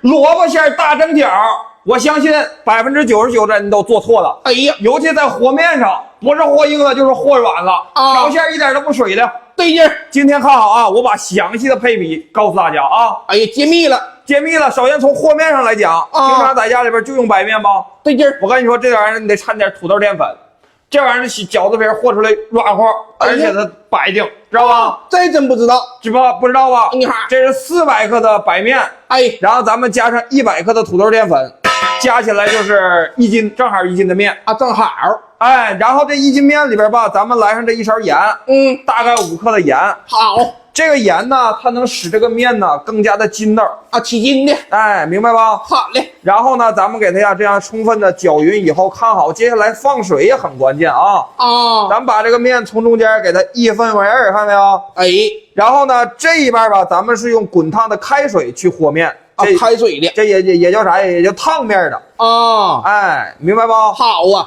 萝卜馅大蒸饺，我相信99%的人都做错了。哎呀，尤其在和面上，不是和硬了就是和软了，啊调馅一点都不水的。对劲儿。今天看好啊，我把详细的配比告诉大家啊。哎呀，揭秘了。揭秘了，首先从和面上来讲，平常在家里边就用白面吧？对劲儿。我跟你说，这玩意儿你得掺点土豆淀粉，这玩意儿饺子皮和出来软和，而且它白净，知道吧？这真不知道。不知道吧？你看，这是400克的白面，哎，然后咱们加上100克的土豆淀粉，加起来就是1斤，正好1斤的面啊，正好。哎，然后这1斤面里边吧，咱们来上这1勺盐，大概5克的盐。好，这个盐呢，它能使这个面呢更加的筋道啊，起筋的。哎，明白吧？好嘞。然后呢，咱们给它呀这样充分的搅匀以后，看好，接下来放水也很关键啊。咱们把这个面从中间给它一分为二，看到没有？哎，然后呢，这一半吧，咱们是用滚烫的开水去和面。开水的，这也叫啥呀？也叫烫面的啊。哎，明白吧？好啊。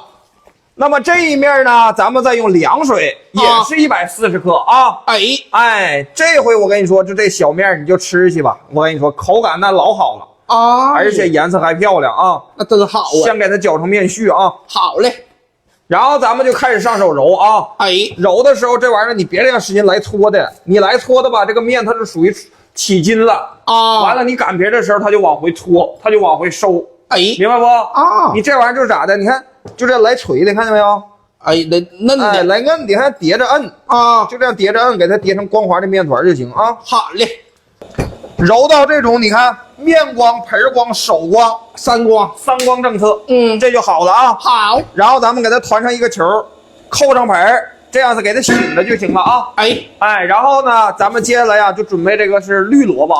那么这一面呢，咱们再用凉水，也是140克啊。哎，这回我跟你说，就这小面你就吃去吧。我跟你说，口感那老好了啊，而且颜色还漂亮啊。那真好啊。先给它搅成面絮啊。好嘞。然后咱们就开始上手揉啊。揉的时候这玩意儿你别这样使劲来搓的，你来搓的吧，这个面它是属于起筋了啊。完了你擀皮的时候它就往回搓，它就往回收。明白不？啊，你这玩意儿就是咋的？你看，就这来捶的，看见没有？哎，嫩的，来摁，你看叠着摁啊，就这样叠着摁，给它叠成光滑的面团就行啊。好嘞。揉到这种，你看面光、盆光、手光、三光政策，这就好了啊。好，然后咱们给它团成一个球，扣上盆儿，这样子给它醒着就行了啊。哎，然后呢，咱们接下来呀就准备这个是绿萝卜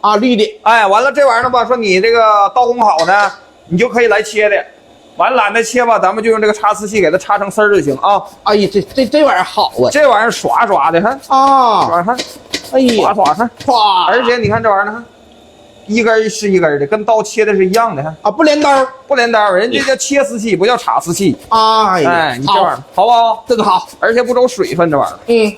啊，绿的。哎，完了这玩意儿呢吧，说你这个刀工好呢，你就可以来切的。完懒得切吧，咱们就用这个插丝器给它插成丝儿就行啊。哎呀，这玩意儿好啊，这玩意儿刷刷的，看啊，刷看，哎呀，刷看，刷，而且你看这玩意儿呢，一根是一根的，跟刀切的是一样的，看啊，不连刀，人家叫切丝器，不叫插丝器。哎，你这玩意儿好不好？这个好，而且不走水分，这玩意儿。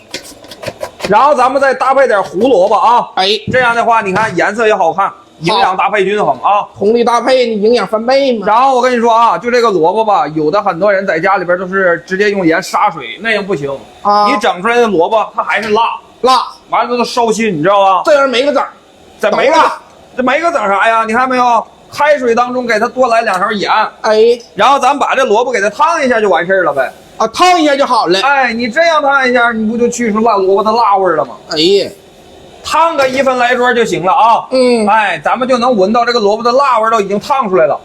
然后咱们再搭配点胡萝卜啊，这样的话，你看颜色也好看。营养搭配均衡啊，红绿搭配，你营养翻倍嘛。然后我跟你说啊，就这个萝卜吧，有的很多人在家里边都是直接用盐杀水，那样不行啊。你整出来的萝卜它还是辣，完了都烧心，你知道吧？这样没个整，这没个整啥呀？你看没有？开水当中给它多来2勺盐，然后咱们把这萝卜给它烫一下就完事儿了呗。啊，烫一下就好了。哎，你这样烫一下，你不就去除辣萝卜的辣味了吗？烫个1分来钟就行了啊。哎，咱们就能闻到这个萝卜的辣味都已经烫出来了。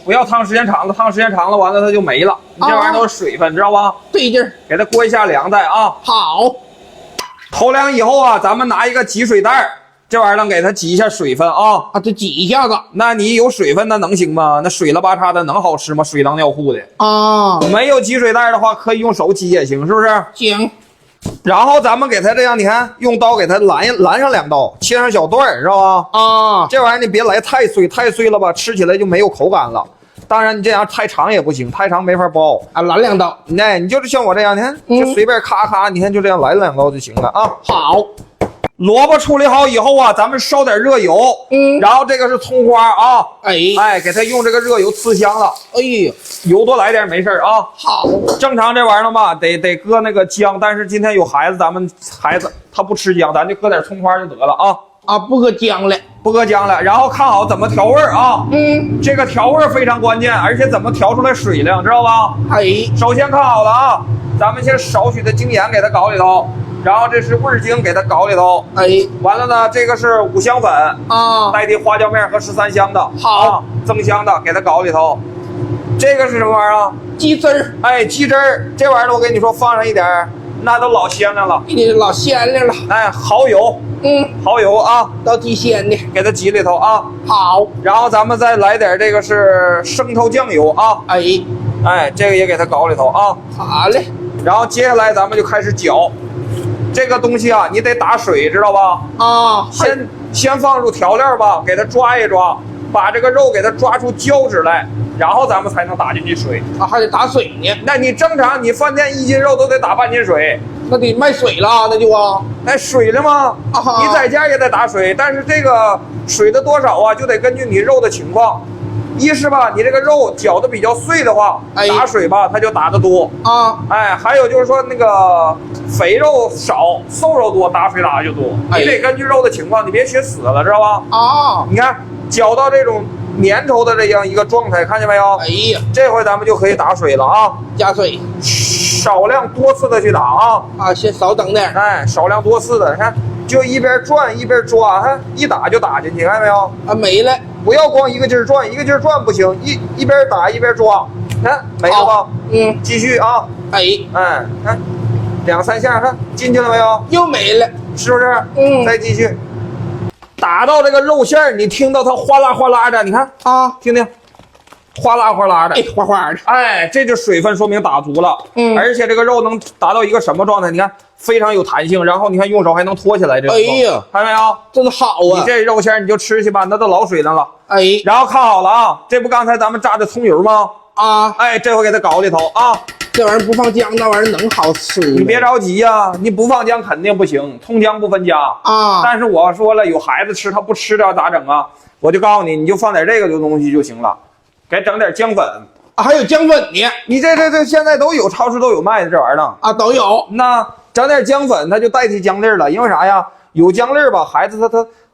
不要烫时间长了，烫时间长了完了它就没了。你这玩意儿都是水分，知道吧？对劲儿，给它过一下凉袋啊。好，投凉以后啊，咱们拿一个挤水袋，这玩意儿能给它挤一下水分啊。这挤一下子，那你有水分那能行吗？那水了吧嚓的能好吃吗？水当尿裤的啊。没有挤水袋的话，可以用手挤也行，是不是？行。然后咱们给它这样，你看，用刀给它拦上2刀，切成小段儿，知道吧？啊，这玩意儿你别来太碎，太碎了吧，吃起来就没有口感了。当然，你这样太长也不行，太长没法包啊。拦2刀，那你就是像我这样，你看，就随便咔咔，你看就这样来2刀就行了啊。好。萝卜处理好以后啊，咱们烧点热油，然后这个是葱花啊，哎，给它用这个热油呲香了，油多来点没事啊。好，正常这玩意儿吧，得搁那个姜，但是今天有孩子，咱们孩子他不吃姜，咱就搁点葱花就得了啊。不搁姜了，然后看好怎么调味啊。这个调味非常关键，而且怎么调出来水量，知道吧？首先看好了啊，咱们先少许的精盐给它搞里头。然后这是味精给它搞里头，完了呢，这个是五香粉啊，代替花椒面和13香的，好，增香的给它搞里头。这个是什么玩意儿啊？鸡汁儿，鸡汁儿，这玩意儿我跟你说放上一点，那都老鲜亮了，老鲜亮了。蚝油，蚝油啊，到鸡鲜的，给它挤里头啊。好，然后咱们再来点这个是生抽酱油啊，这个也给它搞里头啊。好嘞，然后接下来咱们就开始搅。这个东西啊，你得打水，知道吧？啊，先放入调料吧，给它抓一抓，把这个肉给它抓出胶质来，然后咱们才能打进去水啊，还得打水呢。那你正常，你饭店1斤肉都得打半斤水，那得卖水了，那就啊。哎，水了吗？啊，你在家也得打水，但是这个水的多少啊，就得根据你肉的情况。一是吧，你这个肉绞的比较碎的话，打水吧它就打得多啊。哎，还有就是说那个肥肉少，瘦肉多，打水打的就多。你得根据肉的情况，你别学死了，知道吧？啊，你看绞到这种粘稠的这样一个状态，看见没有？哎呀，这回咱们就可以打水了啊！加水，少量多次的去打啊！啊，先少整点。哎，少量多次的，看就一边转一边抓，看一打就打进去，看见没有？啊，没了。不要光一个劲儿转，一个劲儿转不行，一边打一边抓，看没了吧？嗯，继续啊！哎，看2、3下，看进去了没有？又没了，是不是？嗯，再继续，打到这个肉馅儿，你听到它哗啦哗啦的，你看啊，听听，哗啦哗啦的，哎，哗哗的，哎，这就水分说明打足了。嗯，而且这个肉能达到一个什么状态？你看非常有弹性，然后你看用手还能托起来，这个。哎呀，看到没有？真好啊！你这肉馅儿你就吃去吧，那都老水灵了。哎，然后看好了啊，这不刚才咱们炸的葱油吗？啊，哎，这回给它搞里头啊。这玩意儿不放姜，那玩意儿能好吃？你别着急呀，你不放姜肯定不行，葱姜不分家啊。但是我说了，有孩子吃，他不吃的咋整啊？我就告诉你，你就放点这个东西就行了，给整点姜粉啊，还有姜粉呢。你这现在都有，超市都有卖的这玩意儿呢啊，都有。那整点姜粉，它就代替姜粒了，因为啥呀？有姜粒吧，孩子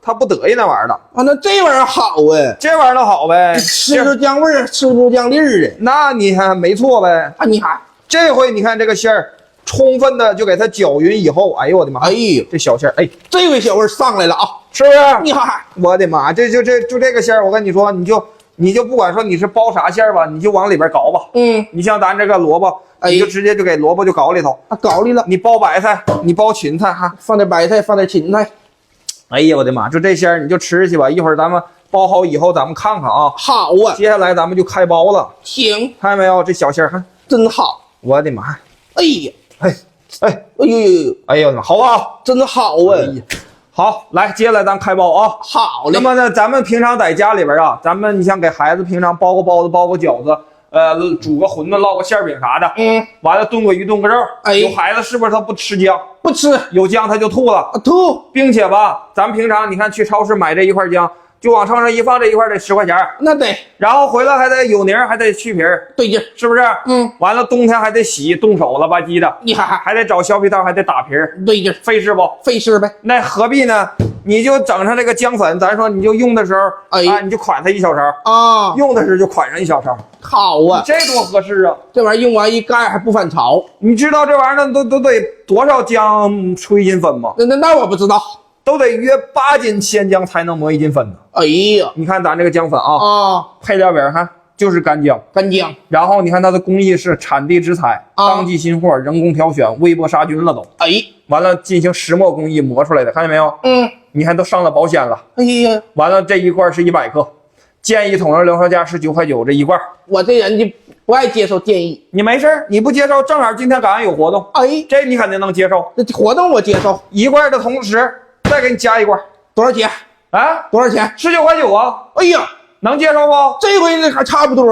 他不得意那玩意儿的啊。那这玩意儿好哎，这玩意儿好呗，吃出姜味儿，吃不出姜粒儿的。那你看没错呗。啊，你看这回你看这个馅儿，充分的就给它搅匀以后，哎呦我的妈！哎呦，这小馅儿，哎，这回小味儿上来了啊，是不是？你看，我的妈，就这个馅儿，我跟你说，你就不管说你是包啥馅儿吧，你就往里边搞吧。嗯，你像咱这个萝卜，你就直接就给萝卜就搞里头啊，搞里了。你包白菜，你包芹菜哈，放点白菜，放点芹菜。哎呀，我的妈！就这馅儿你就吃去吧。一会儿咱们包好以后，咱们看看啊。好啊。接下来咱们就开包了。行，看见没有？这小馅儿看真好。我的妈！哎呀，哎，哎呦呦呦，哎呦，好啊，真好啊！好，来，接下来咱开包啊。好嘞。那么呢，咱们平常在家里边啊，咱们你像给孩子平常包个包子、包个饺子，煮个馄饨、烙个馅饼啥的，完了炖个鱼、炖个肉。哎，有孩子是不是他不吃姜？不吃，有姜他就吐了，吐，并且吧，咱们平常你看去超市买这一块姜，就往秤上一放，这一块得10块钱，那得，然后回来还得有泥，还得去皮儿，对劲，是不是？完了冬天还得洗，动手了吧唧的，你看还得找削皮刀，还得打皮儿，对劲，费事不？费事呗。那何必呢？你就整上这个姜粉，咱说你就用的时候，哎，你就款它1小勺啊，用的时候就款上1小勺，好啊，这多合适啊！这玩意儿用完一盖还不反潮，你知道这玩意儿都得多少姜出1斤粉吗？那我不知道，都得约8斤鲜姜才能磨1斤粉呢。哎呀，你看咱这个姜粉啊，配料表看就是干姜，干姜，然后你看它的工艺是产地直采，当季新货，人工挑选，微波杀菌了都。哎，完了进行石磨工艺磨出来的，看见没有？你看都上了保鲜了。哎呀，完了这一罐是100克，建议统一零售价是9块9这一罐。我这人就不爱接受建议，你没事你不接受，正好今天赶上有活动，哎，这你肯定能接受。这活动我接受，一罐的同时再给你加一罐，多少钱？啊，多少钱？19块9啊！哎呀，能接受不？这回这还差不多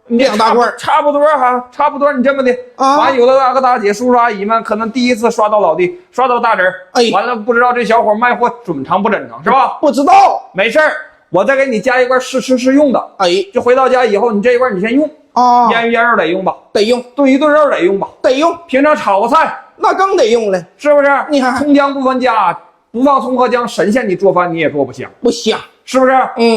，2大罐，差不多哈，差不多。你这么的啊，完有的大哥大姐、叔叔阿姨们可能第一次刷到老弟，刷到大侄儿，哎，完了不知道这小伙卖货准成不真诚是吧？不知道，没事儿，我再给你加一罐试吃试用的，哎，就回到家以后你这一罐你先用啊，腌鱼腌肉得用吧，得用，炖鱼炖肉得用吧，得用，平常炒个菜那更得用了，是不是？你看葱姜不分家，不放葱和姜，神仙你做饭你也做不香，不香，是不是？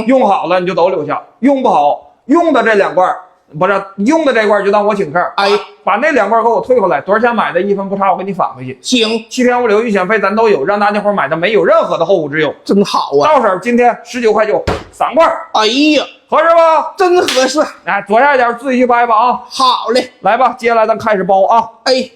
用好了你就都留下，用不好用的这2罐。不是用的这罐就当我请客，哎，把那2罐给我退回来，多少钱买的，1分不差，我给你返回去。行，7天物流预险费咱都有，让大家伙买的没有任何的后顾之忧，真好啊！到手今天19块9，3罐，哎呀，合适吧？真合适。来，左下角自己去掰吧啊！好嘞，来吧，接下来咱开始包啊！哎，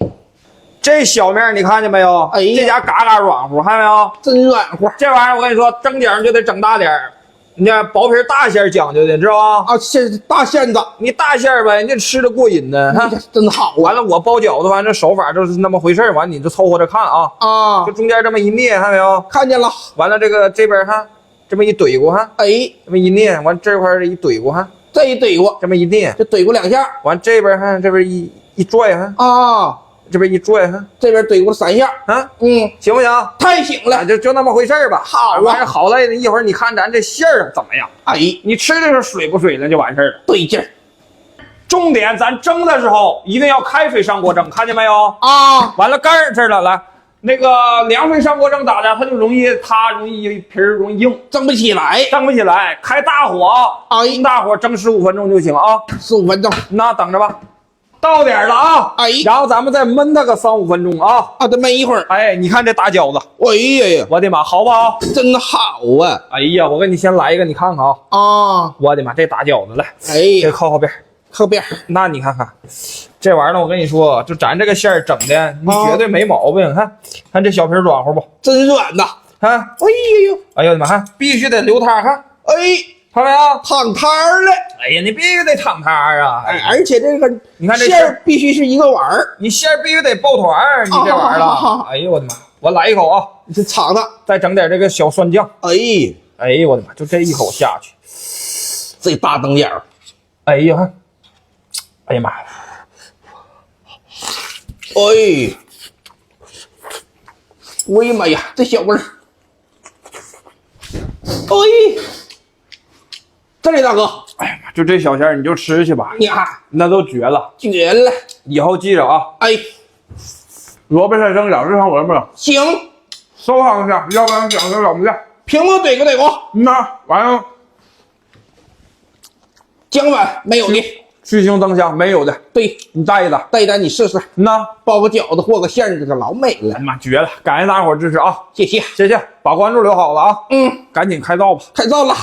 这小面你看见没有？哎，这家嘎嘎软乎，看见没有？真软和。这玩意儿我跟你说，蒸饺就得整大点儿。你看薄皮大馅讲究的，知道吧？啊，大馅子，你大馅呗，你吃的过瘾呢。真好。完了，我包饺子，反正手法就是那么回事完你就凑合着看啊。就中间这么一捏，看没有？看见了。完了，这边看，这么一怼过哈，哎，这么一捏，完这块一怼过哈，这一怼过，这么一捏，就怼过2下。完这边看，这边一拽哈，啊，这边一拽，这边怼过3下，行不行？太行了，就那么回事儿吧。好啊，完事好赖的，一会儿你看咱这馅儿怎么样？哎，你吃的是水不水了就完事儿了。对劲儿。重点，咱蒸的时候一定要开水上锅蒸，看见没有？啊，完了盖儿这儿了，来，那个凉水上锅蒸咋的？它就容易皮儿容易硬，蒸不起来，蒸不起来。开大火，中大火蒸15分钟就行啊，15分钟。那等着吧，到点了啊！哎，然后咱们再焖它个3-5分钟啊！啊，再焖一会儿。哎，你看这大饺子，哎呀呀，我的妈，好不好？真好啊！哎呀，我给你先来一个，你看看啊！啊，我的妈，这大饺子来，哎，这靠后边。靠边，那你看看，这玩意儿我跟你说，就咱这个馅儿整的，你绝对没毛病。看这小皮软乎不？真软呐！看，哎呦，哎呦我的妈，必须得留汤，看，哎，看没有？烫汤了！哎呀，你必须得烫汤啊！哎，而且这个你看这馅儿必须是一个碗儿，你馅儿必须得抱团儿，你这玩意儿了。哎呦我的妈，我来一口啊！你这尝尝，再整点这个小蒜酱。哎呦我的妈，就这一口下去，这大瞪眼儿，哎呀看。哎呀妈！哎呀妈呀，这小味儿！哎，这里大哥，哎呀妈，就这小馅儿你就吃去吧，你看那都绝了，绝了！以后记着啊，哎，萝卜菜蒸饺子上萝卜，行，收上一下，要不然饺子怎么的？屏幕怼过怼过，那完了，姜碗没有的。去腥增香没有的，对你带一打，带一单你试试。那包个饺子和个馅儿，这个老美了。哎妈绝了！感谢大伙支持啊，谢谢，谢谢，把关注留好了啊。赶紧开灶吧，开灶了。